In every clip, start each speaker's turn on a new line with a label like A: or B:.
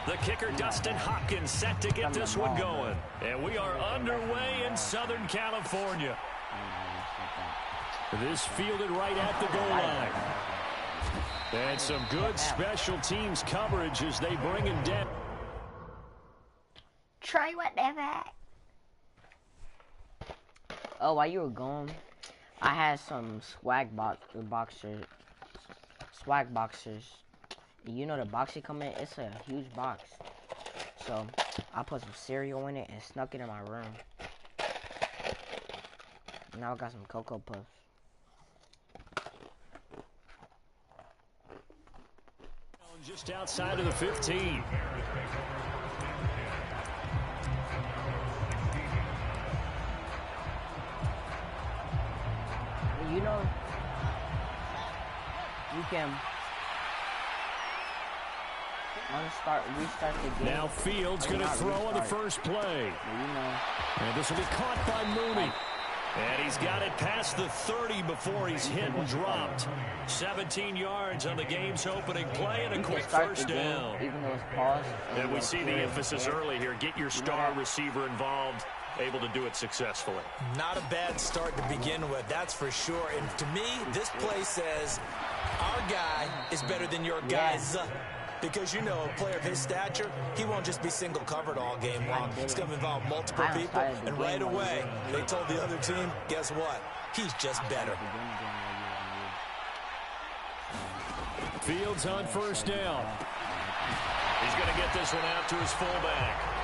A: The kicker, Dustin Hopkins, set to get this one going. And we are underway in Southern California. This fielded right at the goal line. And some good special teams coverage as they bring him down.
B: Try whatever. Oh, while you were gone, I had some swag boxers. You know the box they come in? It's a huge box. So I put some cereal in it and snuck it in my room. Now I got some Cocoa Puffs.
A: Just outside of the 15.
B: You know, you can restart the game.
A: Now Fields going to throw on the first play.
B: You know.
A: And this will be caught by Mooney. And he's got it past the 30 before he's hit and dropped. 17 yards on the game's opening play and a quick first down.
B: Even though it's paused.
A: And we see the emphasis early here. Get your star receiver involved. Able to do it successfully.
C: Not a bad start to begin with, that's for sure. And to me, this play says our guy is better than your guys. Because, you know, a player of his stature, he won't just be single covered all game long. It's going to involve multiple people. And right away, they told the other team, guess what? He's just better.
A: Fields on first down. He's going to get this one out to his fullback.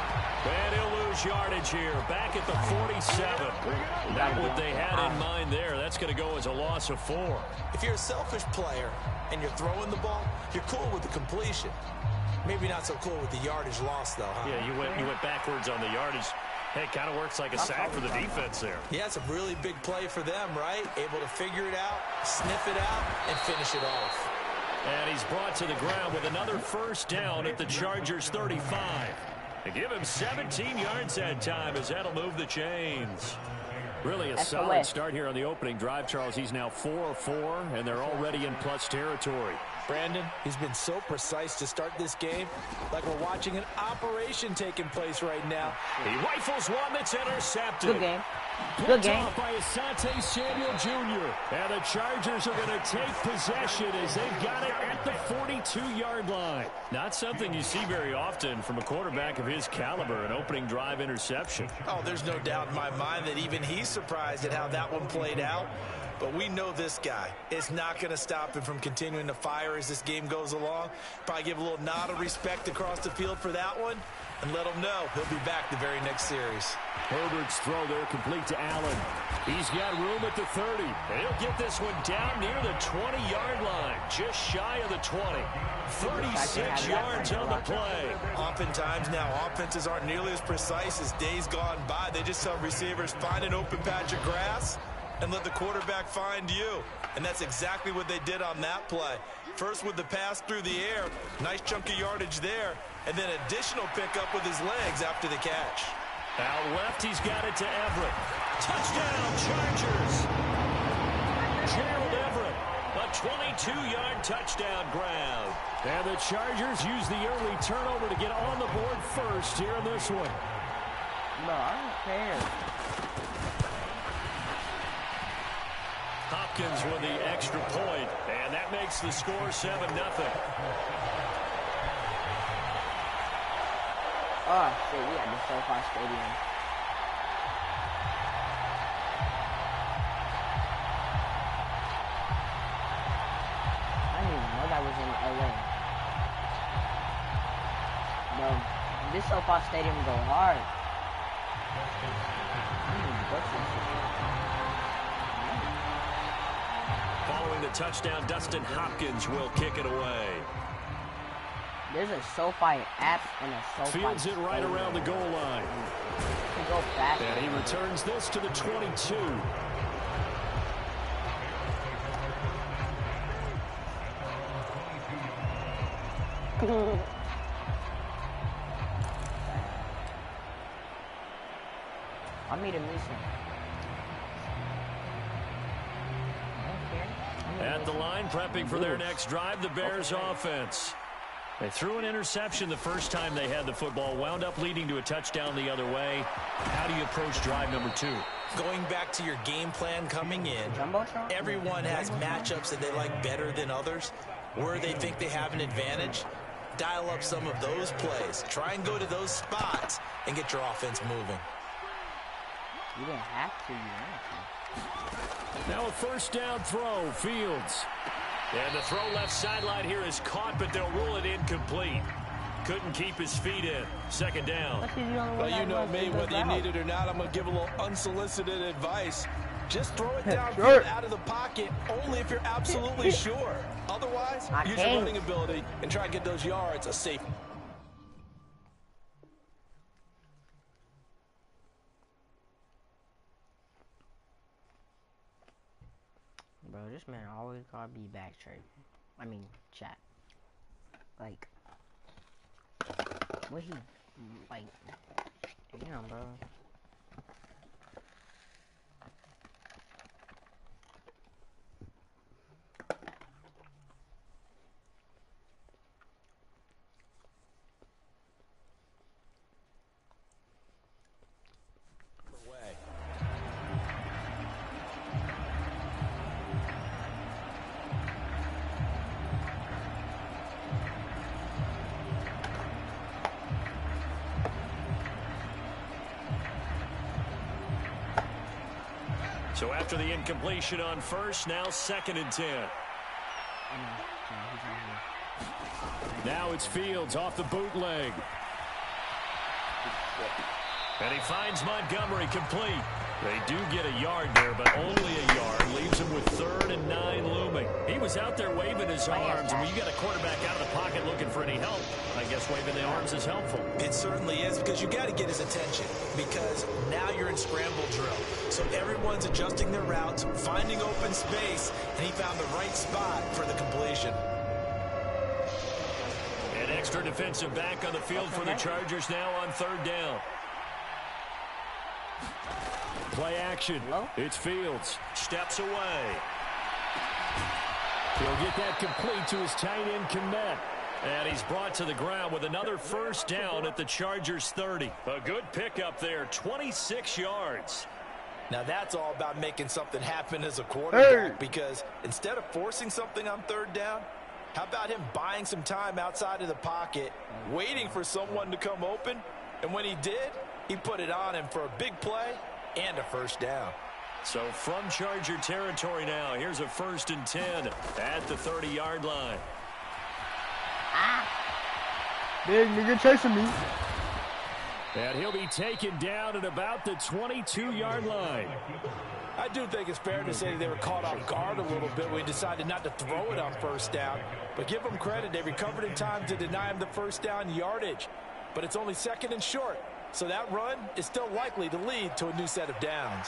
A: And he'll lose yardage here. Back at the 47. Not what they had in mind there. That's going to go as a loss of 4.
C: If you're a selfish player and you're throwing the ball, you're cool with the completion. Maybe not so cool with the yardage loss, though, huh?
A: Yeah, you went backwards on the yardage. Hey, it kind of works like a sack for the defense there.
C: Yeah, it's a really big play for them, right? Able to figure it out, sniff it out, and finish it off.
A: And he's brought to the ground with another first down at the Chargers' 35. They give him 17 yards that time as that'll move the chains. Really a solid start here on the opening drive, Charles. He's now 4-4, and they're already in plus territory.
C: Brandon, he's been so precise to start this game, like we're watching an operation taking place right now.
A: He rifles one that's intercepted.
B: Good game.
A: Good game. Off by Asante Samuel Jr. And the Chargers are going to take possession as they've got it at the 42-yard line. Not something you see very often from a quarterback of his caliber, an opening drive interception.
C: Oh, there's no doubt in my mind that even he's surprised at how that one played out. But we know this guy is not going to stop him from continuing to fire as this game goes along. Probably give a little nod of respect across the field for that one and let him know he'll be back the very next series.
A: Herbert's throw there complete to Allen. He's got room at the 30. And he'll get this one down near the 20-yard line, just shy of the 20. 36 yards on the play.
C: Oftentimes now, offenses aren't nearly as precise as days gone by. They just tell receivers, find an open patch of grass and let the quarterback find you. And that's exactly what they did on that play. First with the pass through the air, nice chunk of yardage there, and then additional pickup with his legs after the catch.
A: Out left, he's got it to Everett. Touchdown, Chargers! Gerald Everett, a 22-yard touchdown grab. And the Chargers use the early turnover to get on the board first here in this one.
B: No, I don't care.
A: Hopkins with the extra point, and that makes the score 7-0.
B: Oh, shit, we at the SoFi Stadium. I didn't even know that was in LA. No, this SoFi Stadium go hard.
A: Following the touchdown, Dustin Hopkins will kick it away.
B: There's a SoFi app and a SoFi
A: Fields it right around the goal line.
B: Go fast.
A: And he returns this to the 22.
B: I'm meeting Lisa.
A: At the line, prepping for their next drive, the Bears offense. They threw an interception the first time they had the football, wound up leading to a touchdown the other way. How do you approach drive number 2?
C: Going back to your game plan coming in, everyone has matchups that they like better than others, where they think they have an advantage. Dial up some of those plays. Try and go to those spots and get your offense moving.
B: You didn't have to. You wanted to.
A: Now a first down throw, Fields. And the throw left sideline here is caught, but they'll rule it incomplete. Couldn't keep his feet in. Second down.
C: Well, you know me, whether you need it or not, I'm going to give a little unsolicited advice. Just throw it downfield out of the pocket only if you're absolutely sure. Otherwise, use your running ability and try and get those yards a safe.
B: Bro, this man always gotta be backtrack. I mean, chat. Like, what he, like, damn, bro.
A: So after the incompletion on first, now 2nd and 10. Now it's Fields off the bootleg. And he finds Montgomery complete. They do get a yard there, but only a yard. Leaves him with 3rd and 9 looming. He was out there waving his arms. And when you got a quarterback out of the pocket looking for any help, I guess waving the arms is helpful.
C: It certainly is, because you got to get his attention, because now you're in scramble drill. So everyone's adjusting their routes, finding open space, and he found the right spot for the completion.
A: An extra defensive back on the field for the Chargers now on 3rd down. Play action. It's Fields. Steps away. He'll get that complete to his tight end, Kmet. And he's brought to the ground with another first down at the Chargers 30. A good pickup there, 26 yards.
C: Now that's all about making something happen as a quarterback, because instead of forcing something on 3rd down, how about him buying some time outside of the pocket, waiting for someone to come open, and when he did, he put it on him for a big play and a first down.
A: So from Charger territory now, here's a 1st and 10 at the 30-yard line.
D: Big nigga chasing me.
A: And he'll be taken down at about the 22-yard line.
C: I do think it's fair to say they were caught off guard a little bit when he decided not to throw it on 1st down. But give them credit, they recovered in time to deny him the 1st down yardage. But it's only 2nd and short. So that run is still likely to lead to a new set of downs.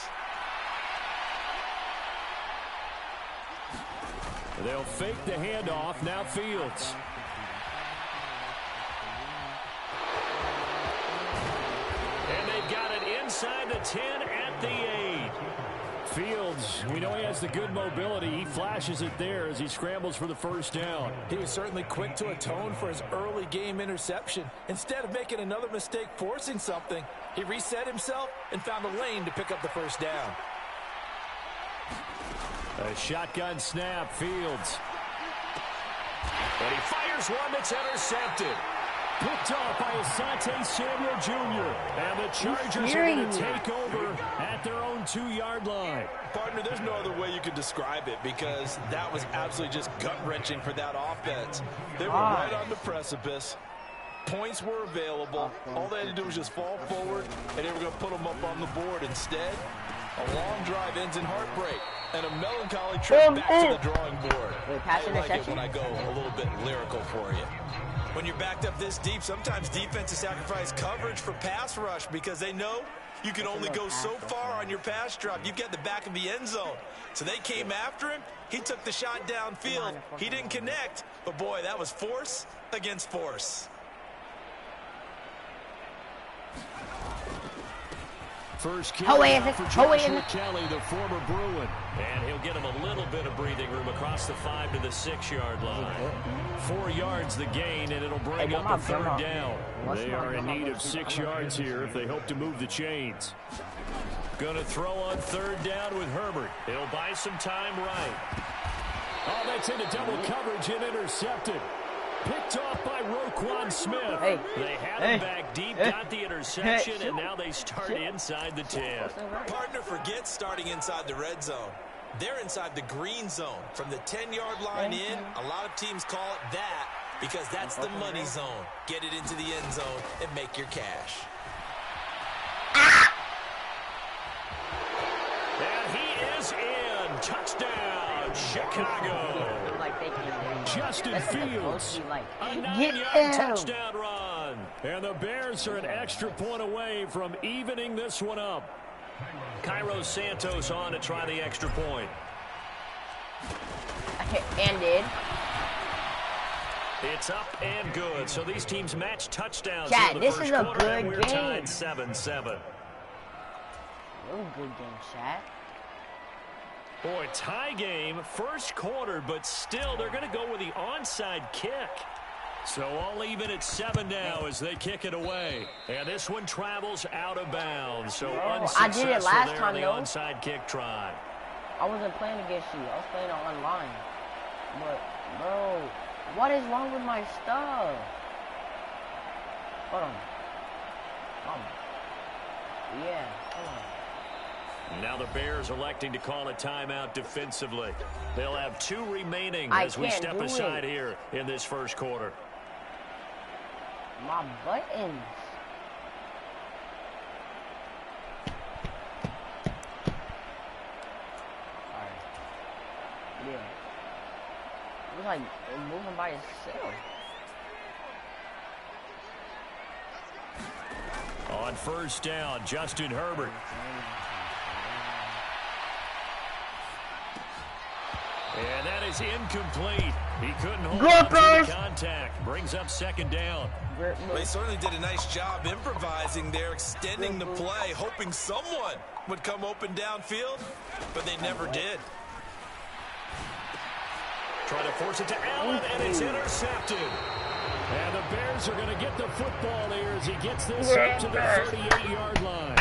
A: They'll fake the handoff. Now Fields. And they've got it inside the 10 at the 8. Fields, we know he has the good mobility. He flashes it there as he scrambles for the first down.
C: He was certainly quick to atone for his early game interception. Instead of making another mistake forcing something, he reset himself and found a lane to pick up the first down.
A: A shotgun snap, Fields. And he fires one that's intercepted. Picked off by Asante Samuel Jr. And the Chargers are going to take over at their own 2-yard line.
C: Partner, there's no other way you could describe it, because that was absolutely just gut-wrenching for that offense. They were right on the precipice. Points were available. All they had to do was just fall forward, and they were going to put them up on the board. Instead, a long drive ends in heartbreak and a melancholy trip back to the drawing board. I like it when I go a little bit lyrical for you. When you're backed up this deep, sometimes defenses sacrifice coverage for pass rush because they know you can only go so far on your pass drop. You've got the back of the end zone. So they came after him. He took the shot downfield. He didn't connect. But, boy, that was force against force.
A: First carry for Joshua Kelly, the former Bruin. And he'll get him a little bit of breathing room across the 5 to the 6-yard line. 4 yards the gain, and it'll bring up a third down. They are in need of 6 yards here if they hope to move the chains. Going to throw on third down with Herbert. He'll buy some time right. Oh, that's into double coverage and intercepted. Picked off by Roquan Smith. They had him back deep, got the interception, and now they start inside the 10.
C: Partner forgets starting inside the red zone. They're inside the green zone. From the 10-yard line in, a lot of teams call it that because that's the money zone. Get it into the end zone and make your cash.
A: And he is in. Touchdown, Chicago. Justin Fields, a 9-yard touchdown run. And the Bears are an extra point away from evening this one up. Cairo Santos on to try the extra point.
B: Ended.
A: It's up and good. So these teams match touchdowns.
B: Chad,
A: in the
B: this
A: first
B: is a
A: quarter,
B: good
A: and we're
B: game.
A: tied 7-7.
B: Real good game, Chad.
A: Boy, tie game, first quarter, but still they're going to go with the onside kick. So all even at 7 now as they kick it away. And this one travels out of bounds. So unsuccessful
B: I did it last time,
A: the
B: though.
A: onside kick try.
B: I wasn't playing against you. I was playing online. But, bro, what is wrong with my stuff? Hold on. Yeah, hold on.
A: Now the Bears electing to call a timeout defensively. They'll have 2 remaining as we step aside here in this first quarter.
B: My buttons. Alright. Yeah. It was like moving by itself.
A: On first down, Justin Herbert. And that is incomplete. He couldn't hold on to the contact. Brings up second down.
C: They certainly did a nice job improvising there, extending the play, hoping someone would come open downfield, but they never did.
A: Trying to force it to Allen, and it's intercepted. And the Bears are going to get the football here as he gets this up to the 38-yard line.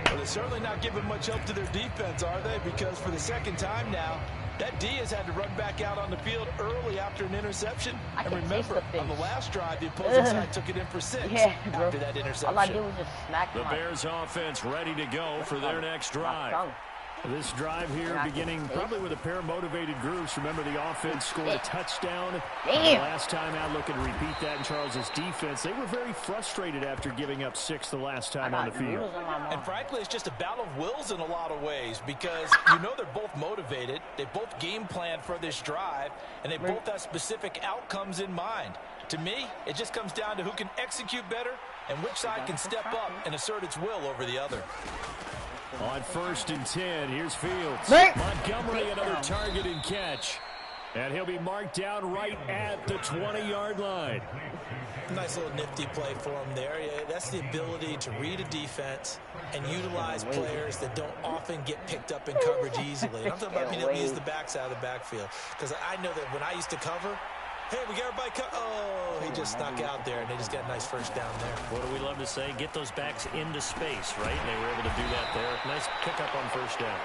C: Well, they're certainly not giving much help to their defense, are they? Because for the second time now, that D has had to run back out on the field early after an interception. And remember, on the last drive, the opposing side took it in for 6 after that interception.
B: All I did was just smack
A: the Bears offense ready to go for their next drive. This drive here beginning probably with a pair of motivated groups. Remember, the offense scored a touchdown. Last time out, looking to repeat that in Charles's defense. They were very frustrated after giving up 6 the last time on the field.
C: And frankly, it's just a battle of wills in a lot of ways because you know they're both motivated. They both game plan for this drive, and they both have specific outcomes in mind. To me, it just comes down to who can execute better and which side can step up and assert its will over the other.
A: On first and 10, here's Fields. Montgomery, another target and catch. And he'll be marked down right at the 20-yard line.
C: Nice little nifty play for him there. Yeah, that's the ability to read a defense and utilize players that don't often get picked up in coverage easily. And I'm talking about being able to use the backside of the backfield. Because I know that when I used to cover, hey, we got everybody oh, he just snuck out there, and they just got a nice first down there.
A: What do we love to say? Get those backs into space, right? And they were able to do that there. Nice pickup on first down.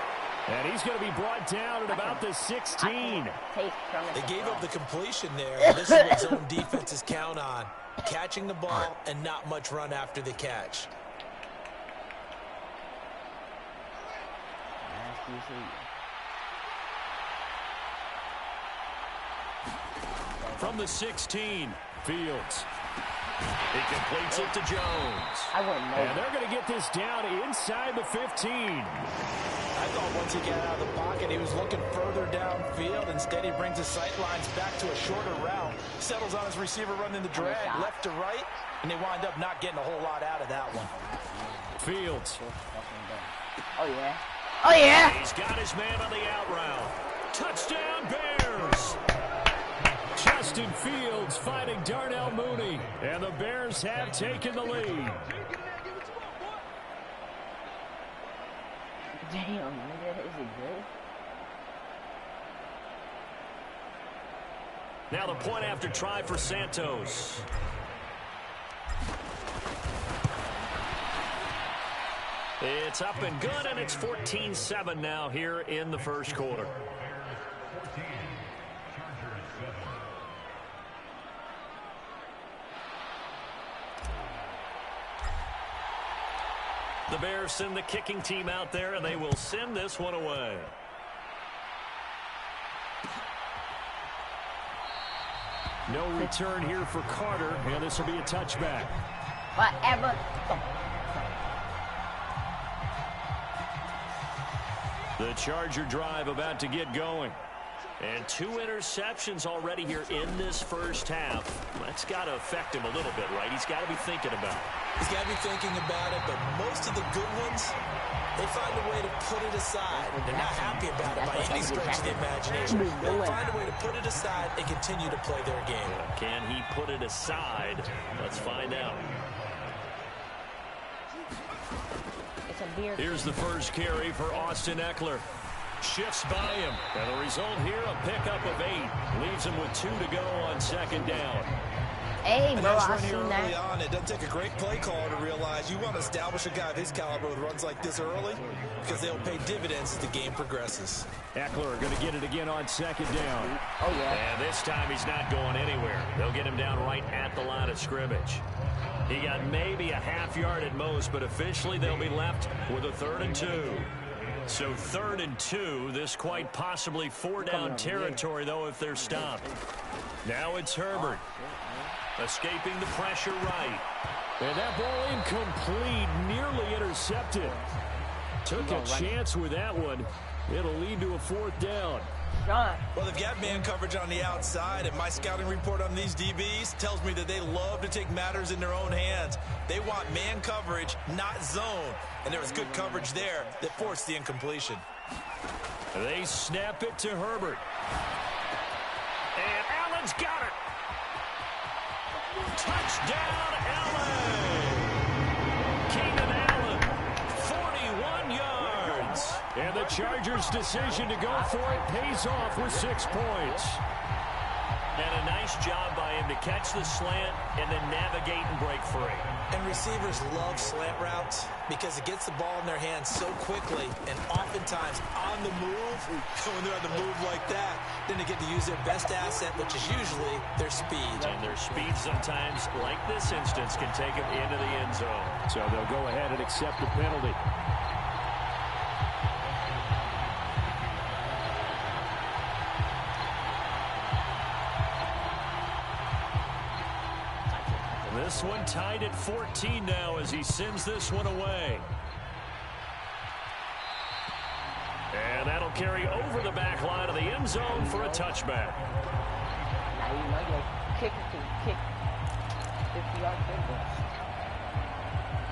A: And he's going to be brought down at about the 16.
C: They gave up the completion there. And this is what zone defenses count on. Catching the ball and not much run after the catch.
A: From the 16, Fields. He completes it to Jones. And they're going to get this down inside the 15.
C: I thought once he got out of the pocket, he was looking further downfield. Instead, he brings his sight lines back to a shorter route. Settles on his receiver running the drag left to right, and they wind up not getting a whole lot out of that one.
A: Fields.
B: Oh, yeah. Oh, yeah.
A: He's got his man on the out route. Touchdown, Bears. Justin Fields fighting Darnell Mooney. And the Bears have taken the lead.
B: Damn, nigga, is it good?
A: Now the point after try for Santos. It's up and good, and it's 14-7 now here in the first quarter. The Bears send the kicking team out there, and they will send this one away. No return here for Carter, and this will be a touchback.
B: Whatever.
A: The Charger drive about to get going. And 2 interceptions already here in this first half. That's got to affect him a little bit, right? He's got to be thinking about it.
C: He's got to be thinking about it, but most of the good ones, they find a way to put it aside. They're not happy about it by any stretch of the imagination. They'll find a way to put it aside and continue to play their game.
A: Can he put it aside? Let's find out. Here's the first carry for Austin Eckler. Shifts by him. And the result here, a pickup of 8. Leaves him with 2 to go on second down.
B: Hey, bro, I seen
C: early
B: that.
C: On, it doesn't take a great play caller to realize you want to establish a guy of his caliber with runs like this early because they'll pay dividends as the game progresses.
A: Eckler going to get it again on second down.
B: Oh, yeah.
A: And this time he's not going anywhere. They'll get him down right at the line of scrimmage. He got maybe a half yard at most, but officially they'll be left with a 3rd and 2. So 3rd and 2, this quite possibly 4-down territory, though, if they're stopped. Now it's Herbert. Escaping the pressure right. And that ball incomplete, nearly intercepted. Took a chance with that one. It'll lead to a 4th down.
B: John.
C: Well, they've got man coverage on the outside, and my scouting report on these DBs tells me that they love to take matters in their own hands. They want man coverage, not zone. And there was good coverage there that forced the incompletion.
A: They snap it to Herbert. And Allen's got it. Touchdown, Allen! Keenan Allen, 41 yards. And the Chargers' decision to go for it pays off with 6 points. And a nice job by him to catch the slant and then navigate and break free.
C: And receivers love slant routes because it gets the ball in their hands so quickly and oftentimes on the move. When they're on the move like that, then they get to use their best asset, which is usually their speed.
A: And their speed sometimes, like this instance, can take them into the end zone. So they'll go ahead and accept the penalty. This one tied at 14 now as he sends this one away. And that'll carry over the back line of the end zone for a touchback.
B: Now you know your kicker can kick 50-yard field goals.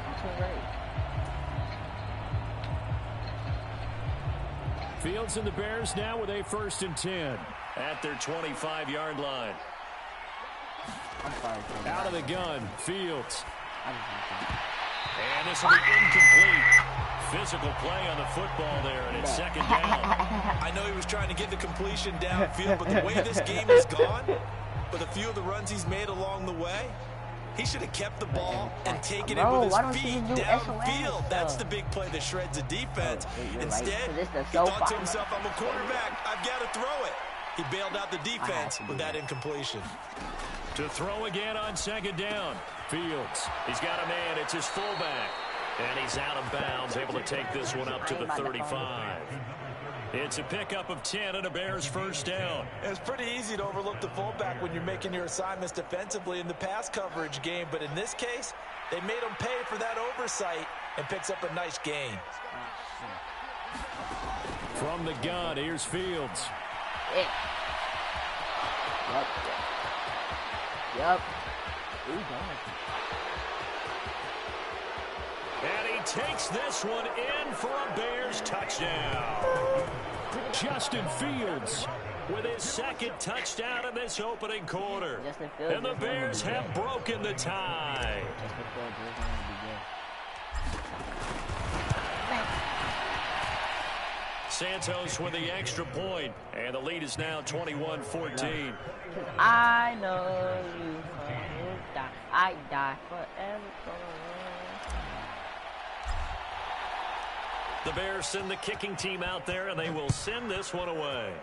B: That's right.
A: Fields and the Bears now with a 1st and 10 at their 25-yard line. Out of the gun, Fields. And this will be incomplete. Physical play on the football there, and it's 2nd down.
C: I know he was trying to get the completion downfield, but the way this game has gone, with a few of the runs he's made along the way, he should have kept the ball and taken it with his feet downfield. That's the big play that shreds the defense. Instead, he thought to himself, I'm a quarterback. I've got to throw it. He bailed out the defense with that incompletion.
A: To throw again on 2nd down. Fields. He's got a man. It's his fullback. And he's out of bounds, able to take this one up to the 35. It's a pickup of 10 and a Bears 1st down.
C: It's pretty easy to overlook the fullback when you're making your assignments defensively in the pass coverage game. But in this case, they made him pay for that oversight and picks up a nice gain.
A: From the gun, here's Fields.
B: Yep.
A: And he takes this one in for a Bears touchdown. Justin Fields with his 2nd touchdown in this opening quarter. And the Bears have broken the tie. Santos with the extra point, and the lead is now 21-14.
B: I know you die. I die forever.
A: The Bears send the kicking team out there, and they will send this one away.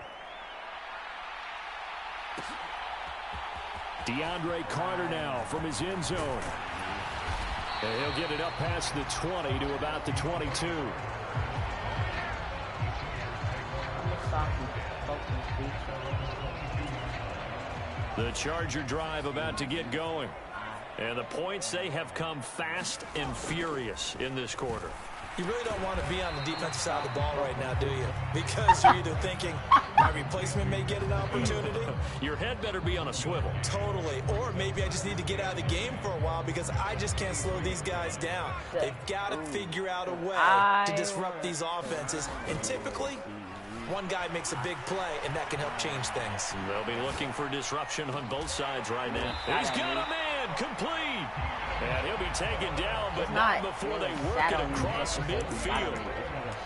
A: DeAndre Carter now from his end zone. And he'll get it up past the 20 to about the 22. The Charger drive about to get going. And the points, they have come fast and furious in this quarter.
C: You really don't want to be on the defensive side of the ball right now, do you? Because you're either thinking my replacement may get an opportunity.
A: Your head better be on a swivel.
C: Totally. Or maybe I just need to get out of the game for a while because I just can't slow these guys down. They've got to figure out a way to disrupt these offenses. And typically, one guy makes a big play, and that can help change things.
A: They'll be looking for disruption on both sides right now. He's got a man complete. And he'll be taken down, but not before they work it across midfield.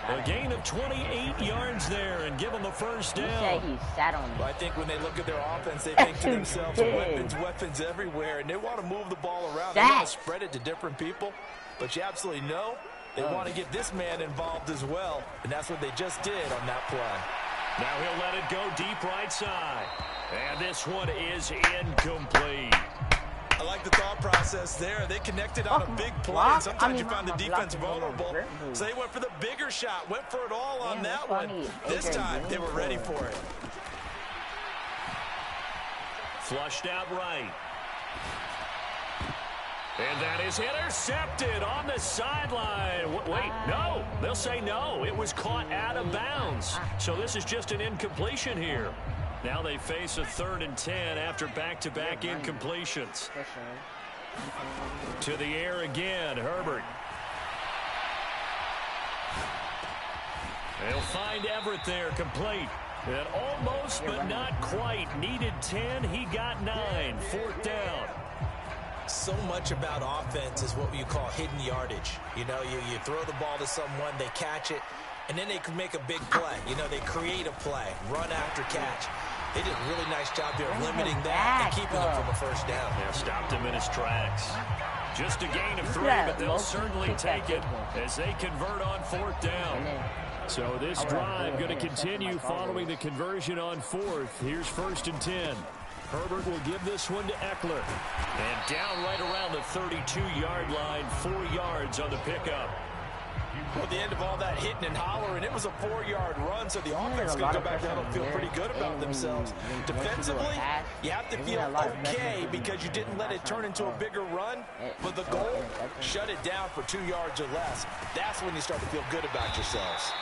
A: A gain of 28 yards there and give them the first down.
C: Well, I think when they look at their offense, they think to themselves, weapons everywhere, and they want to move the ball around. They want to spread it to different people, but you absolutely know they want to get this man involved as well, and that's what they just did on that play.
A: Now he'll let it go deep right side. And this one is incomplete.
C: I like the thought process there. They connected on a big play, and sometimes you find the defense vulnerable. So they went for the bigger shot, went for it all on that one. This time, they were ready for it.
A: Flushed out right. And that is intercepted on the sideline. Wait, no. They'll say no. It was caught out of bounds. So this is just an incompletion here. Now they face a 3rd and 10 after back-to-back incompletions. To the air again, Herbert. They'll find Everett there, complete. And almost, but not quite. Needed 10, he got 9. 4th down.
C: So much about offense is what you call hidden yardage. You know, you throw the ball to someone, they catch it, and then they can make a big play. You know, they create a play, run after catch. They did a really nice job there limiting that and keeping him from a first down.
A: Yeah, stopped him in his tracks. Just a gain of 3, but they'll certainly take it as they convert on 4th down. So this drive going to continue following the conversion on 4th. Here's 1st and 10. Herbert will give this one to Eckler. And down right around the 32-yard line, 4 yards on the pickup.
C: Well, at the end of all that hitting and hollering, it was a 4-yard run, so the offense could go back down and feel pretty good about themselves. Defensively, you have to feel okay because you didn't let it turn into a bigger run, but the goal, shut it down for 2 yards or less. That's when you start to feel good about yourselves.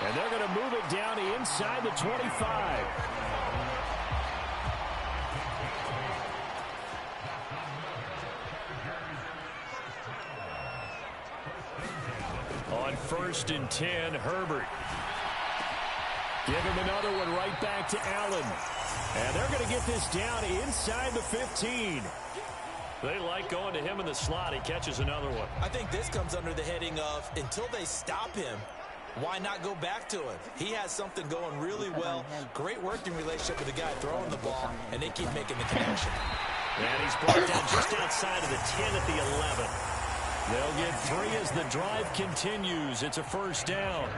A: And they're going to move it down inside the 25. On 1st and 10, Herbert. Give him another one right back to Allen. And they're going to get this down inside the 15. They like going to him in the slot. He catches another one.
C: I think this comes under the heading of until they stop him, why not go back to him? He has something going really well. Great working relationship with the guy throwing the ball, and they keep making the connection.
A: And he's brought down just outside of the 10 at the 11. They'll get 3 as the drive continues. It's a 1st down.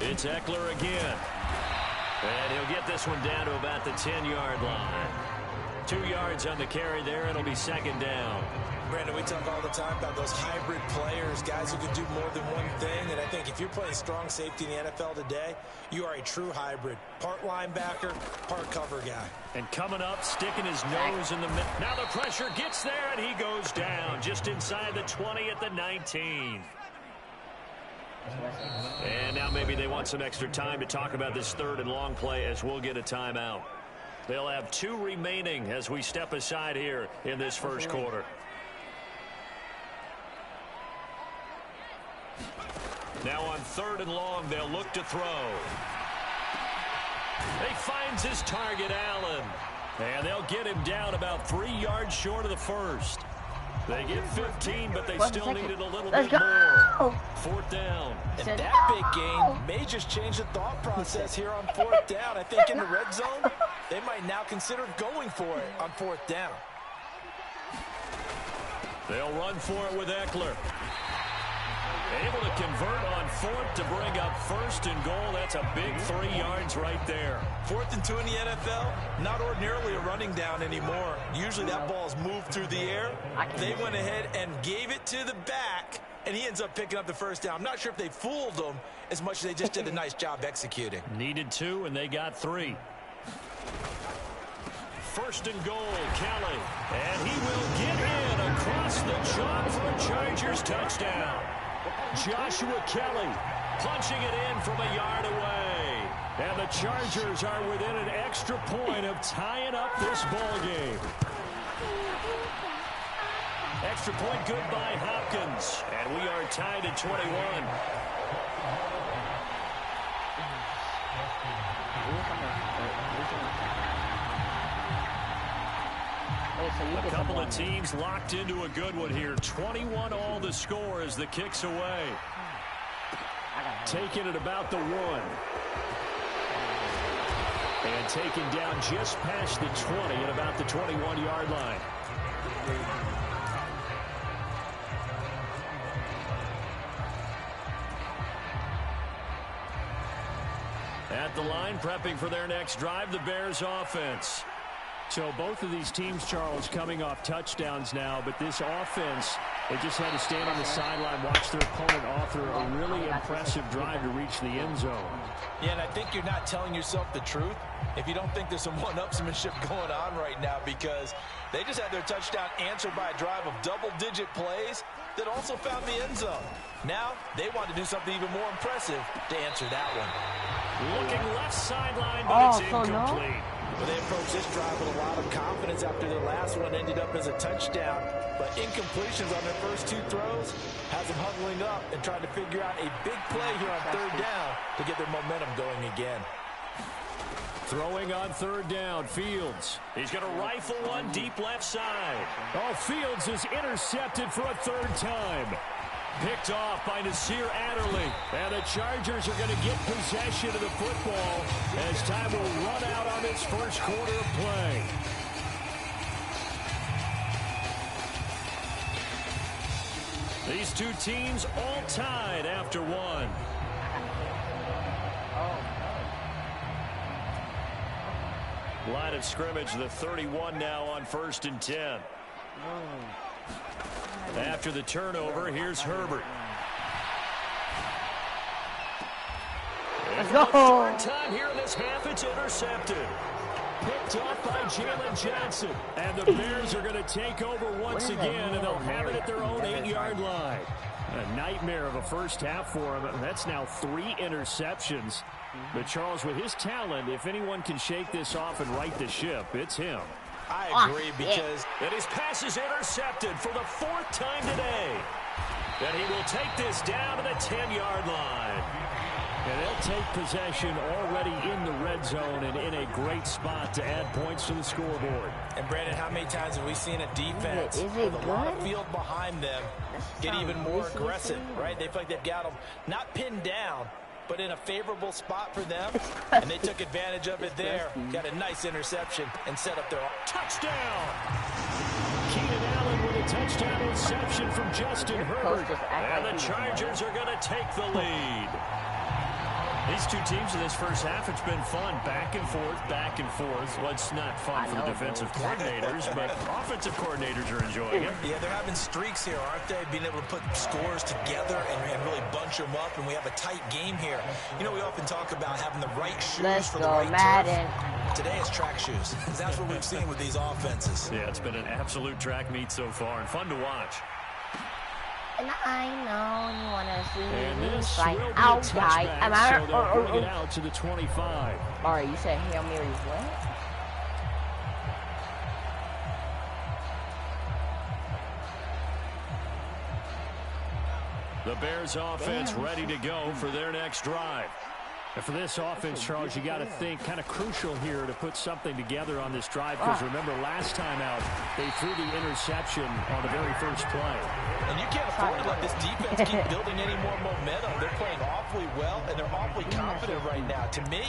A: It's Eckler again. And he'll get this one down to about the 10-yard line. 2 yards on the carry there. It'll be 2nd down.
C: Brandon, we talk all the time about those hybrid players, guys who can do more than one thing. And I think if you're playing strong safety in the NFL today, you are a true hybrid. Part linebacker, part cover guy.
A: And coming up, sticking his nose in the middle. Now the pressure gets there, and he goes down just inside the 20 at the 19. And now maybe they want some extra time to talk about this 3rd and long play as we'll get a timeout. They'll have 2 remaining as we step aside here in this first quarter. Now on 3rd and long, they'll look to throw. He finds his target, Allen. And they'll get him down about 3 yards short of the first. They get 15, but they still needed a little
B: Let's
A: bit
B: go.
A: more. 4th down.
C: And that big gain may just change the thought process here on 4th down. I think in the red zone, they might now consider going for it on 4th down.
A: They'll run for it with Eckler. Able to convert on 4th to bring up 1st and goal. That's a big 3 yards right there.
C: 4th and 2 in the NFL, not ordinarily a running down anymore. Usually that ball's moved through the air. They went ahead and gave it to the back, and he ends up picking up the 1st down. I'm not sure if they fooled him as much as they just did a nice job executing.
A: Needed 2, and they got 3. 1st and goal, Kelly. And he will get in across the chalk for a Chargers touchdown. Joshua Kelly punching it in from a yard away. And the Chargers are within an extra point of tying up this ball game. Extra point good by Hopkins. And we are tied at 21. A couple of teams locked into a good one here. 21 all the score as the kick's away. Taken at about the 1. And taken down just past the 20 at about the 21-yard line. At the line, prepping for their next drive, the Bears offense. So both of these teams, Charles, coming off touchdowns now, but this offense, they just had to stand on the sideline, watch their opponent author a really impressive drive to reach the end zone.
C: Yeah, and I think you're not telling yourself the truth if you don't think there's some one-upsmanship going on right now, because they just had their touchdown answered by a drive of double-digit plays that also found the end zone. Now they want to do something even more impressive to answer that one.
A: Looking left sideline, but it's incomplete.
C: No. Well, they approached this drive with a lot of confidence after their last one ended up as a touchdown. But incompletions on their first 2 throws has them huddling up and trying to figure out a big play here on 3rd down to get their momentum going again.
A: Throwing on 3rd down, Fields. He's going to rifle one deep left side. Oh, Fields is intercepted for a 3rd time. Picked off by Nasir Adderley. And the Chargers are going to get possession of the football as time will run out on this first quarter of play. These two teams all tied after 1. Line of scrimmage, the 31 now on 1st and 10. After the turnover, here's Herbert. And for the 3rd time here in this half, it's intercepted. Picked off by Jalen Johnson. And the Bears are going to take over once again, and they'll have it at their own 8-yard line. A nightmare of a first half for him. That's now 3 interceptions. But Charles, with his talent, if anyone can shake this off and right the ship, it's him.
C: I agree, because
A: and his pass is intercepted for the 4th time today. And he will take this down to the 10-yard line. And they'll take possession already in the red zone and in a great spot to add points to the scoreboard.
C: And Brandon, how many times have we seen a defense with a lot of field behind them get even more aggressive, right? They feel like they've got them not pinned down, but in a favorable spot for them, and they took advantage of it there. Got a nice interception and set up their touchdown.
A: Keenan Allen with a touchdown reception from Justin Herbert. And the Chargers are going to take the lead. These two teams in this first half, it's been fun. Back and forth, back and forth. Well, it's not fun for the defensive coordinators, but offensive coordinators are enjoying it.
C: Yeah, they're having streaks here, aren't they? Being able to put scores together and really bunch them up, and we have a tight game here. You know, we often talk about having the right shoes for the right
B: Madden.
C: turf. Today it's track shoes. That's what we've seen with these offenses.
A: Yeah, it's been an absolute track meet so far, and fun to watch.
B: And I know you want to see
A: and
B: me
A: this
B: fight
A: will be
B: out,
A: a
B: guy.
A: touchback, so they'll bring it out to the 25.
B: All right, you said Hail Mary's what?
A: The Bears offense ready to go for their next drive. And for this offense, Charles, you got to think kind of crucial here to put something together on this drive because remember last time out they threw the interception on the very first play.
C: And you can't afford to let this defense keep building any more momentum. They're playing awfully well and they're awfully confident right now. To me,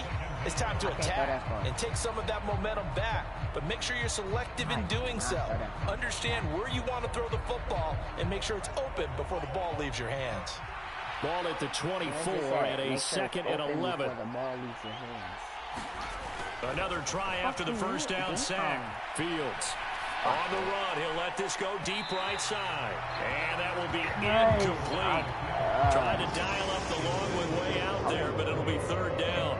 C: it's time to attack and take some of that momentum back. But make sure you're selective in doing so. Understand where you want to throw the football and make sure it's open before the ball leaves your hands.
A: Ball at the 24 and a second and 11. Another try after the first down sack. Fields on the run. He'll let this go deep right side. And that will be incomplete. Trying to dial up the long one way out there, but it'll be third down.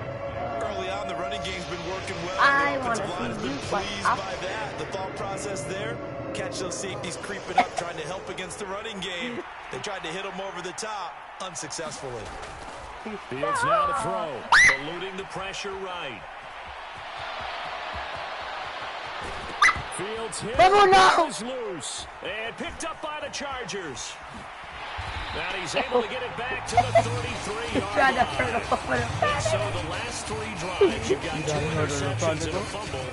C: Early on, the running game's been working well.
B: I
C: the
B: want
C: offensive line has been pleased by that. The thought process there, catch those safeties creeping up, trying to help against the running game. They tried to hit them over the top, unsuccessfully.
A: Fields now to throw, eluding the pressure right. Fields hit, is loose, and picked up by the Chargers. Now he's able to get it back to the 33-yard line. And so the last three drives, you've got 2 interceptions and a fumble.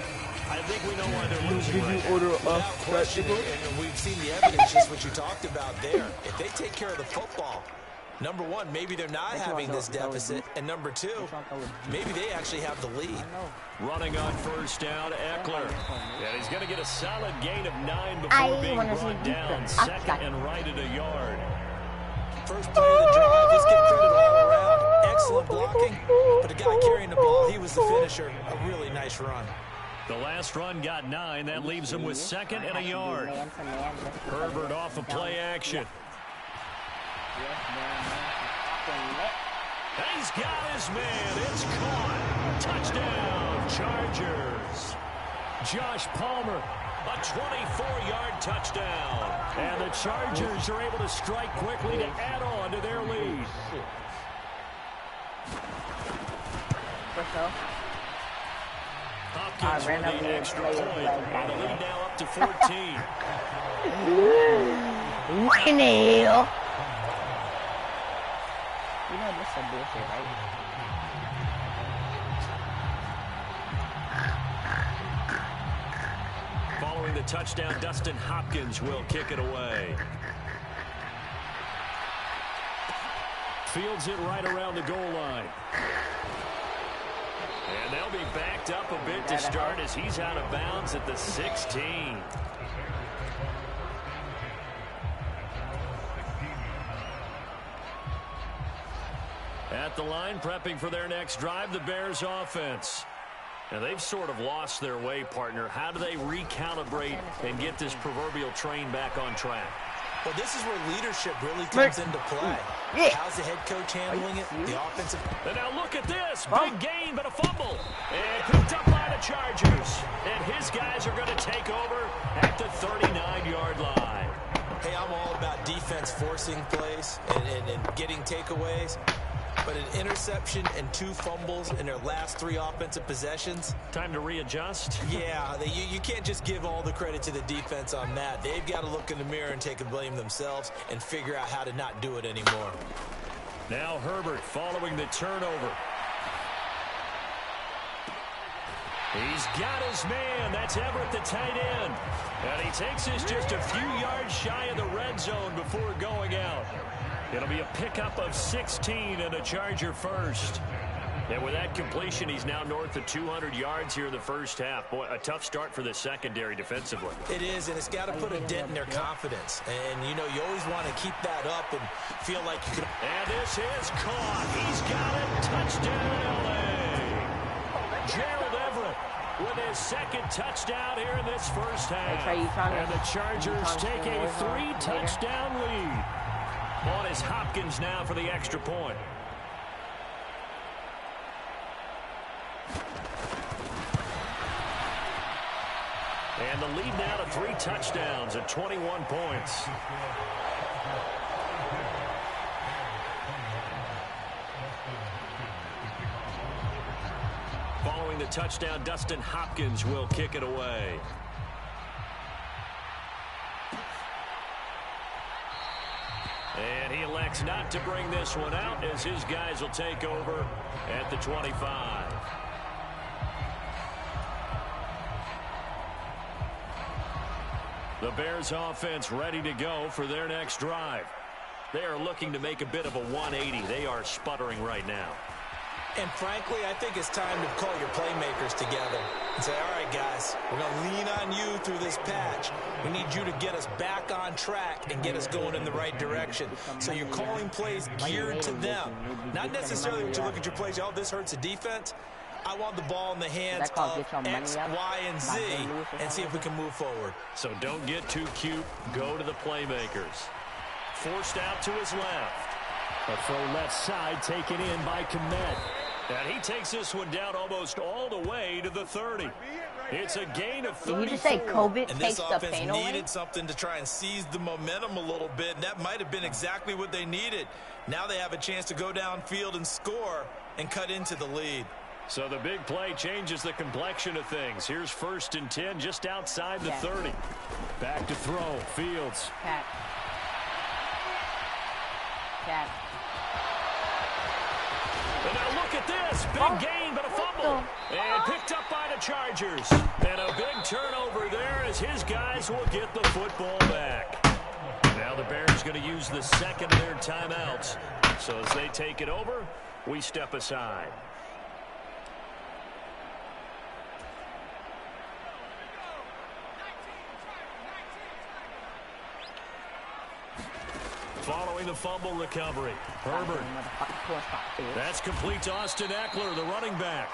A: I think we know why they're losing right now.
C: Without question, and we've seen the evidence, just what you talked about there. If they take care of the football, number one, maybe they're not having this deficit, and number two, maybe they actually have the lead.
A: Running on first down, Eckler. And he's going to get a solid gain of 9 before being brought down. Second and right at a yard.
C: First play of the drive, let's get credit all around. Excellent blocking, but the guy carrying the ball, he was the finisher. A really nice run.
A: The last run got 9. That leaves him with second and a yard. Herbert off of play action. He's got his man. It's caught. Touchdown, Chargers. Josh Palmer, a 24-yard touchdown. And the Chargers are able to strike quickly to add on to their lead. Hopkins with the extra point. And the lead now up to 14.
B: Winnie. You know this is bullshit, right?
A: Following the touchdown, Dustin Hopkins will kick it away. Fields it right around the goal line. And they'll be backed up a bit to start as he's out of bounds at the 16. At the line, prepping for their next drive, the Bears offense. And they've sort of lost their way, partner. How do they recalibrate and get this proverbial train back on track?
C: Well, this is where leadership really comes into play. How's the head coach handling it? The offensive.
A: And now look at this. Big gain, but a fumble. And picked up by the Chargers. And his guys are going to take over at the 39-yard line.
C: Hey, I'm all about defense forcing plays and getting takeaways. But an interception and 2 fumbles in their last 3 offensive possessions.
A: Time to readjust?
C: Yeah, you can't just give all the credit to the defense on that. They've got to look in the mirror and take the blame themselves and figure out how to not do it anymore.
A: Now Herbert following the turnover. He's got his man. That's Everett, the tight end. And he takes us just a few yards shy of the red zone before going out. It'll be a pickup of 16 and a Charger first. And with that completion, he's now north of 200 yards here in the first half. Boy, a tough start for the secondary defensively.
C: It is, and it's got to put a dent in their confidence. And, you know, you always want to keep that up and feel like you can.
A: And this is caught. He's got it. Touchdown, L.A. Gerald Everett with his second touchdown here in this first half. And the Chargers take a 3-touchdown lead. On is Hopkins now for the extra point. And the lead now to 3 touchdowns at 21 points. Following the touchdown, Dustin Hopkins will kick it away. And he elects not to bring this one out as his guys will take over at the 25. The Bears offense ready to go for their next drive. They are looking to make a bit of a 180. They are sputtering right now.
C: And frankly, I think it's time to call your playmakers together and say, all right, guys, we're going to lean on you through this patch. We need you to get us back on track and get us going in the right direction. So you're calling plays geared to them. Not necessarily when you look at your plays, oh, this hurts the defense. I want the ball in the hands of X, Y, and Z and see if we can move forward.
A: So don't get too cute. Go to the playmakers. Forced out to his left. A throw left side taken in by Komet. And he takes this one down almost all the way to the 30. It's a gain of 34.
B: Did you just say COVID
C: and
B: takes
C: this
B: the
C: offense
B: pain away?
C: needed something to try and seize the momentum a little bit, and that might have been exactly what they needed. Now they have a chance to go downfield and score and cut into the lead.
A: So the big play changes the complexion of things. Here's 1st and 10 just outside the 30. Back to throw. Fields.
B: Cat.
A: And now look at this. Big gain, but a fumble. And picked up by the Chargers. And a big turnover there as his guys will get the football back. Now the Bears going to use the second of their timeouts. So as they take it over, we step aside. Following the fumble recovery, Herbert. That's complete to Austin Eckler, the running back.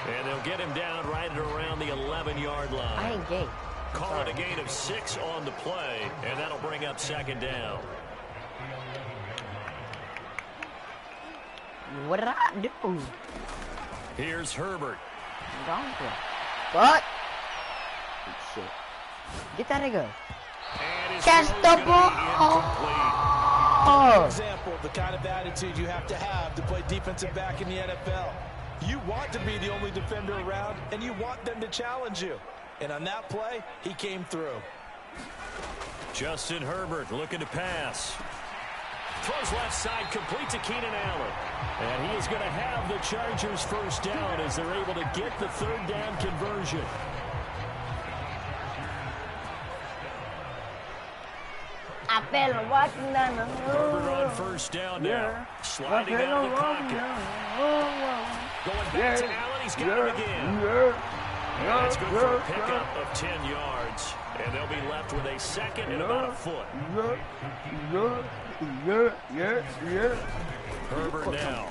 A: And they'll get him down right at around the 11-yard line.
B: I ain't gay.
A: Call it a gain of 6 on the play, and that'll bring up 2nd down.
B: What did I do?
A: Here's Herbert.
B: What? Shit. Get that nigga.
A: And his
B: Catch
A: throw's
B: the
A: gonna be
B: ball.
A: incomplete.
C: An example of the kind of attitude you have to play defensive back in the NFL. You want to be the only defender around, and you want them to challenge you. And on that play, he came through.
A: Justin Herbert looking to pass. Throws left side, complete to Keenan Allen. And he is going to have the Chargers 1st down as they're able to get the 3rd down conversion.
B: I fell watching them.
A: Herbert on 1st down now. Sliding out of the pocket. Going back to Allen. He's got him again. And that's good for a pickup of 10 yards. And they'll be left with a 2nd and about a foot. Herbert now.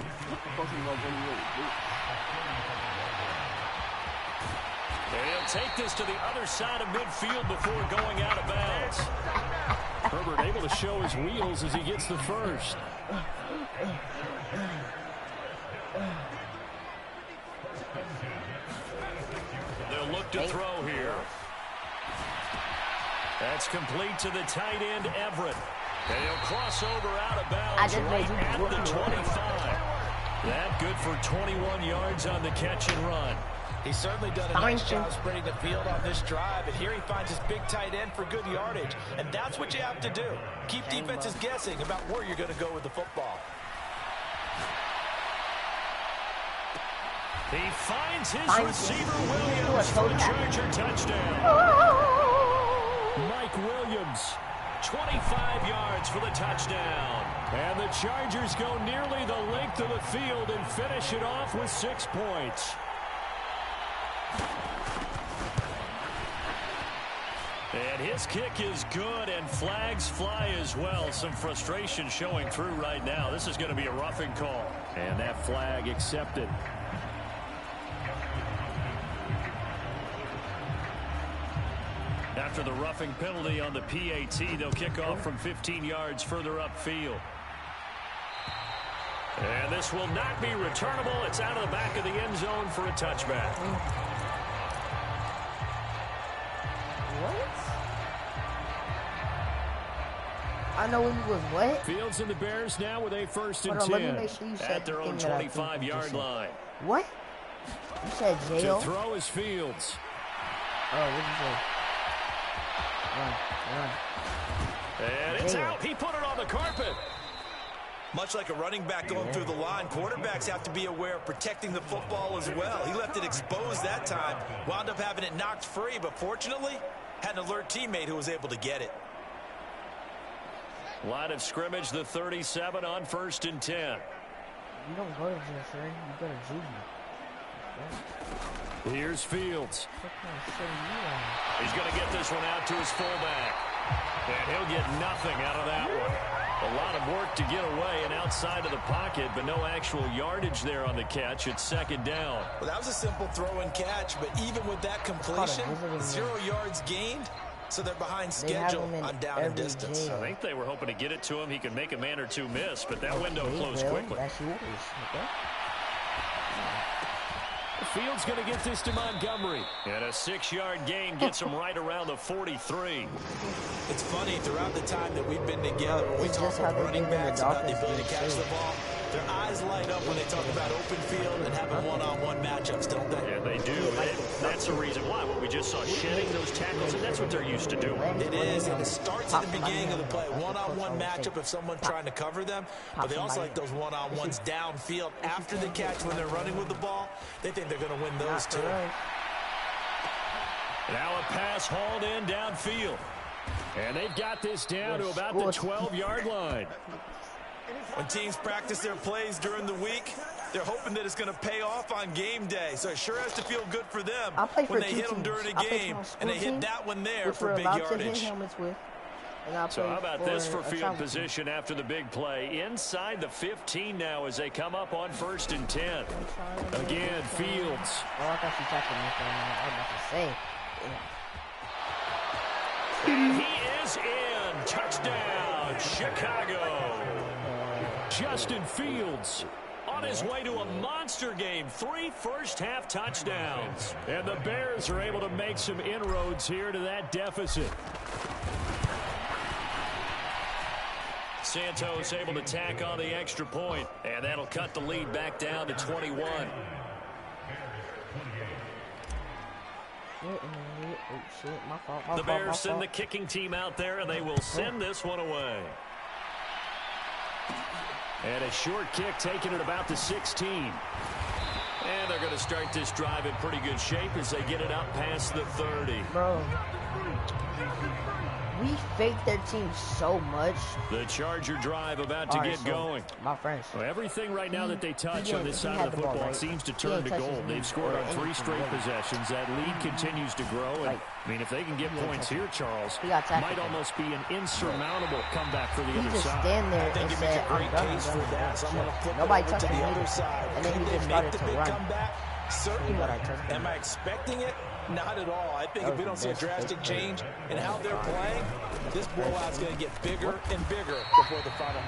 A: And he'll take this to the other side of midfield before going out of bounds. Herbert able to show his wheels as he gets the 1st. They'll look to throw here. That's complete to the tight end, Everett. And he'll cross over out of bounds right at the 25. That good for 21 yards on the catch and run.
C: He's certainly done a nice job spreading the field on this drive, and here he finds his big tight end for good yardage. And that's what you have to do. Keep defenses guessing about where you're going to go with the football.
A: He finds his receiver, Williams, for a Charger touchdown. Mike Williams, 25 yards for the touchdown. And the Chargers go nearly the length of the field and finish it off with 6 points. And his kick is good, and flags fly as well. Some frustration showing through right now. This is going to be a roughing call. And that flag accepted. After the roughing penalty on the PAT, they'll kick off from 15 yards further upfield. And this will not be returnable. It's out of the back of the end zone for a touchback.
B: What? I know he was what?
A: Fields and the Bears now with a 1st and 10 at their own 25-yard line.
B: What? You said jail?
A: To throw is Fields.
B: Oh, what did you say? Run.
A: And it's out. He put it on the carpet.
C: Much like a running back going through the line, quarterbacks have to be aware of protecting the football as well. He left it exposed that time, wound up having it knocked free, but fortunately, had an alert teammate who was able to get it.
A: Line of scrimmage, the 37 on 1st and 10.
B: You don't go to JFR, you go to juvie.
A: Here's Fields.
B: What kind of shit are you on?
A: He's going to get this one out to his fullback. And he'll get nothing out of that one. A lot of work to get away and outside of the pocket, but no actual yardage there on the catch. It's 2nd down.
C: Well, that was a simple throw and catch, but even with that completion, 0 yards gained, so they're behind schedule on down and distance.
A: I think they were hoping to get it to him. He could make a man or two miss, but that window closed quickly.
B: That's yours. Okay.
A: Fields going to get this to Montgomery. And a 6-yard gain gets him right around the 43.
C: It's funny, throughout the time that we've been together, when we talk about running backs, about the ability to catch the ball, their eyes light up when they talk about open field and having one-on-one matchups, don't they?
A: Yeah, they do. And that's the reason why. What we just saw, shedding those tackles, and that's what they're used to doing.
C: It is, and it starts at the beginning of the play. One-on-one matchup if someone's trying to cover them, but they also like those one-on-ones downfield after the catch when they're running with the ball. They think they're going to win those too.
A: Now a pass hauled in downfield. And they've got this down to about the 12-yard line.
C: When teams practice their plays during the week, they're hoping that it's going to pay off on game day. So it sure has to feel good for them when they hit them during a game. And they hit that one there for big yardage.
A: So how about this for field position after the big play? Inside the 15 now as they come up on 1st and 10. Again, Fields.
B: Oh, I thought you tackled me for a minute. I was about to say.
A: He is in. Touchdown, Chicago. Justin Fields on his way to a monster game. 3 first-half touchdowns. And the Bears are able to make some inroads here to that deficit. Santos able to tack on the extra point. And that'll cut the lead back down to 21. The Bears send the kicking team out there, and they will send this one away. And a short kick taken at about the 16. And they're going to start this drive in pretty good shape as they get it up past the 30.
B: Bro, we fake their team so much.
A: The Charger drive about to get going.
B: My friends.
A: Well, everything right now that they touch on this side of the football seems to turn to gold. They've scored on 3 straight possessions. That lead continues to grow. And, I mean, if they can get points here, Charles, might almost be an insurmountable comeback for the other side.
B: Stand there and say, I'm done.
C: So I'm going to flip
B: Nobody
C: it over
B: touched
C: to the
B: me.
C: other side.
B: And then he just
C: Make
B: started
C: the
B: to
C: big
B: run.
C: comeback? Certainly. Am I expecting it? Not at all. I think if we don't see a drastic change in how they're playing, this blowout's going to get bigger and bigger before the final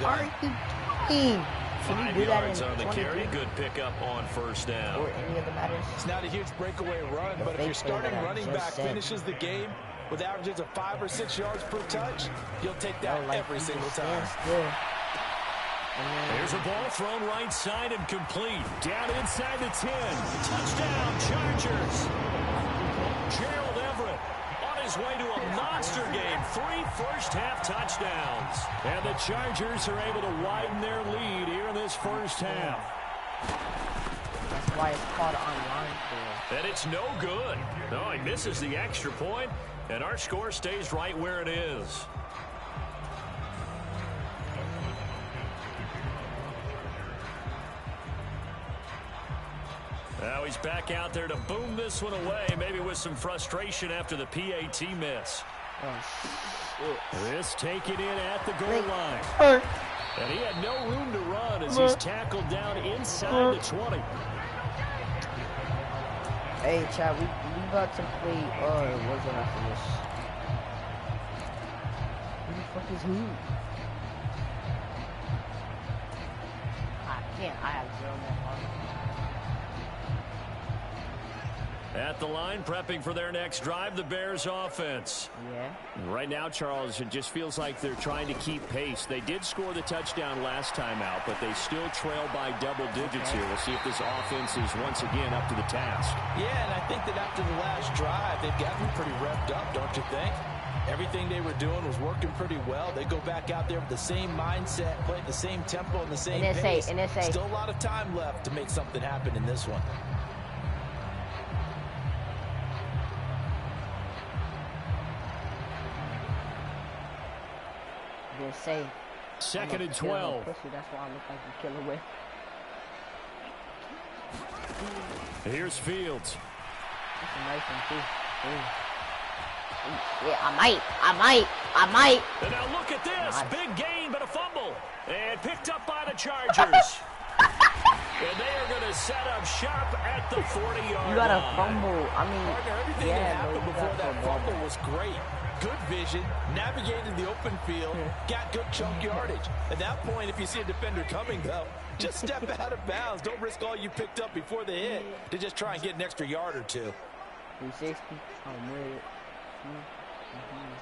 C: game.
A: 5 yards on the carry. Good pickup on 1st down.
B: Or any of the matters.
C: It's not a huge breakaway run, but if your starting running back finishes the game with averages of 5 or 6 yards per touch, you'll take that every single time.
A: There's a ball thrown right side and complete. Down inside the 10. Touchdown, Chargers. Gerald Everett on his way to a monster game. 3 first-half touchdowns. And the Chargers are able to widen their lead here in this first half.
B: That's why it's called online for.
A: And it's no good. No, he misses the extra point, and our score stays right where it is. Now he's back out there to boom this one away, maybe with some frustration after the PAT miss. This taken in at the goal line. And he had no room to run as he's tackled down inside the 20.
B: Hey, Chad, we about to play, what's it after this? Who the fuck is who? I can't, I have 0 more fun.
A: At the line, prepping for their next drive, the Bears offense.
B: Yeah.
A: Right now, Charles, it just feels like they're trying to keep pace. They did score the touchdown last time out, but they still trail by double digits here. We'll see if this offense is once again up to the task.
C: Yeah, and I think that after the last drive, they've gotten pretty revved up, don't you think? Everything they were doing was working pretty well. They go back out there with the same mindset, play at the same tempo and the same pace. Still a lot of time left to make something happen in this one.
B: Say
A: 2nd and 12.
B: That's why I look like a killer with.
A: Here's Fields.
B: That's a nice one too. Yeah, I might.
A: And now look at this. Nice. Big gain, but a fumble. And picked up by the Chargers. And they are going to set up shop at the 40-yard line.
B: You got a fumble. I mean,
C: everything that happened before that fumble was great. Good vision, navigated the open field, got good chunk yardage. At that point, if you see a defender coming, though, just step out of bounds. Don't risk all you picked up before the hit to just try and get an extra yard or two.
B: 360. I'm with it.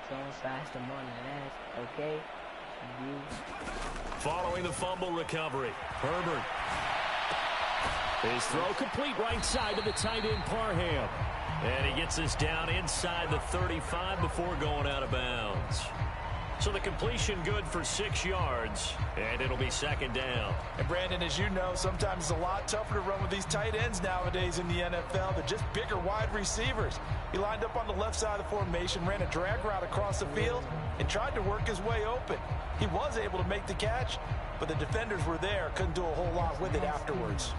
B: Throwing faster, more than that. Okay.
A: Following the fumble recovery, Herbert. His throw complete right side to the tight end Parham. And he gets us down inside the 35 before going out of bounds. So the completion good for 6 yards, and it'll be 2nd down.
C: And Brandon, as you know, sometimes it's a lot tougher to run with these tight ends nowadays in the NFL. They're just bigger wide receivers. He lined up on the left side of the formation, ran a drag route across the field, and tried to work his way open. He was able to make the catch, but the defenders were there, couldn't do a whole lot with it afterwards.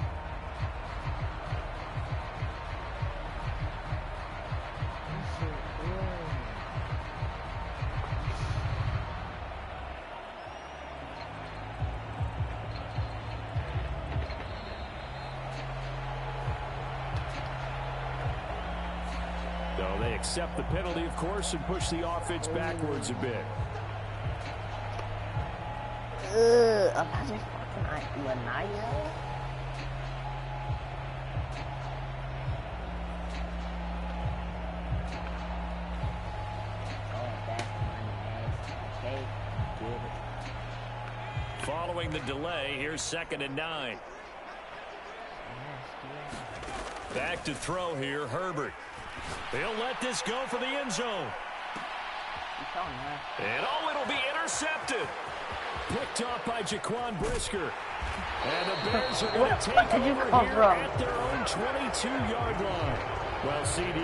A: So they accept the penalty, of course, and push the offense backwards a bit.
B: Imagine fucking Lanaya.
A: Following the delay, here's 2nd and 9. Back to throw here, Herbert. He'll let this go for the end zone. And it'll be intercepted. Picked off by Jaquan Brisker. And the Bears are going to take over here at their own 22-yard line. Well, CD,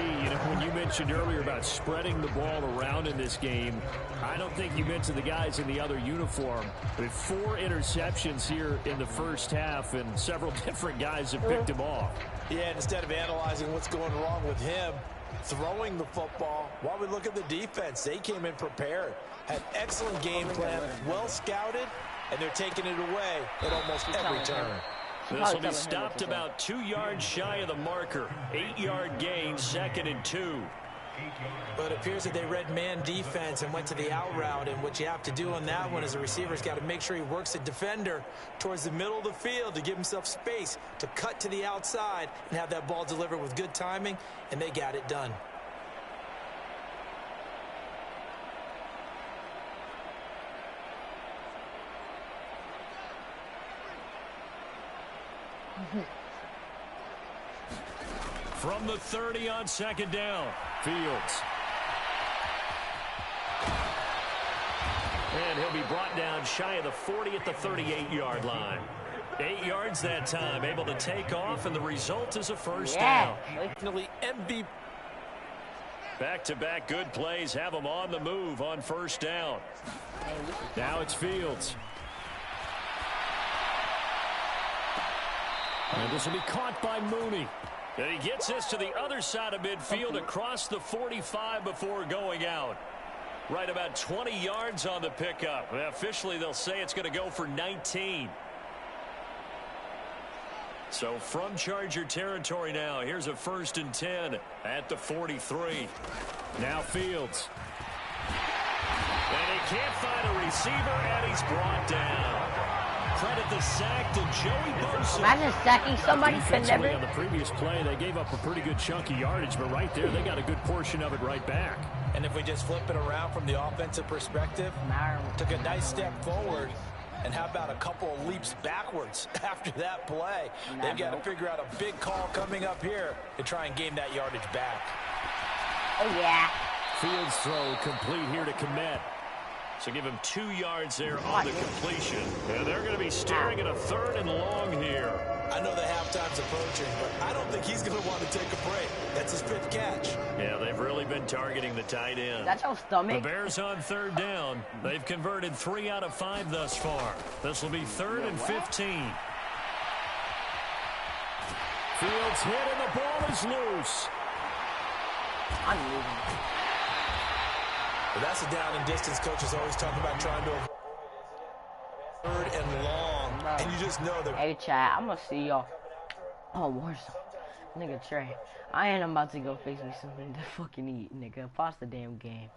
A: when you mentioned earlier about spreading the ball around in this game, I don't think you mentioned the guys in the other uniform. But 4 interceptions here in the first half, and several different guys have picked him off.
C: Yeah, and instead of analyzing what's going wrong with him, throwing the football, while we look at the defense, they came in prepared. Had excellent game plan, well scouted, and they're taking it away at almost every turn.
A: This will be stopped about 2 yards shy of the marker. 8-yard gain, 2nd and 2.
C: But it appears that they read man defense and went to the out route, and what you have to do on that one is the receiver's got to make sure he works the defender towards the middle of the field to give himself space to cut to the outside and have that ball delivered with good timing, and they got it done.
A: From the 30 on 2nd down, Fields. And he'll be brought down shy of the 40 at the 38-yard line. 8 yards that time, able to take off, and the result is a first down.
C: MVP.
A: Back-to-back good plays have them on the move on first down. Now it's Fields. And this will be caught by Mooney. And he gets this to the other side of midfield across the 45 before going out. Right about 20 yards on the pickup. Officially, they'll say it's going to go for 19. So from Charger territory now, here's a 1st and 10 at the 43. Now Fields. And he can't find a receiver, and he's brought down. Credit the sack to Joey Bosa.
B: Imagine sacking somebody.
A: Defensively on the previous play, they gave up a pretty good chunky yardage, but right there, they got a good portion of it right back.
C: And if we just flip it around from the offensive perspective, took a nice step forward, and how about a couple of leaps backwards after that play? They've got to figure out a big call coming up here to try and gain that yardage back.
B: Oh, yeah.
A: Fields throw complete here to commit. So give him 2 yards there on the completion. And they're going to be staring at a 3rd and long here.
C: I know the halftime's approaching, but I don't think he's going to want to take a break. That's his 5th catch.
A: Yeah, they've really been targeting the tight end.
B: That's your stomach.
A: The Bears on 3rd down. They've converted 3 out of 5 thus far. This will be 3rd and 15. Fields hit and the ball is loose.
B: I'm moving.
C: But that's a down and distance. Coaches always talk about trying to avoid 3rd and long.
B: Bro.
C: And you just know that.
B: Hey, Chad, I'm gonna see y'all. Oh, Warzone. Nigga, Trey. I ain't about to go fix me something to fucking eat, nigga. Pause the damn game.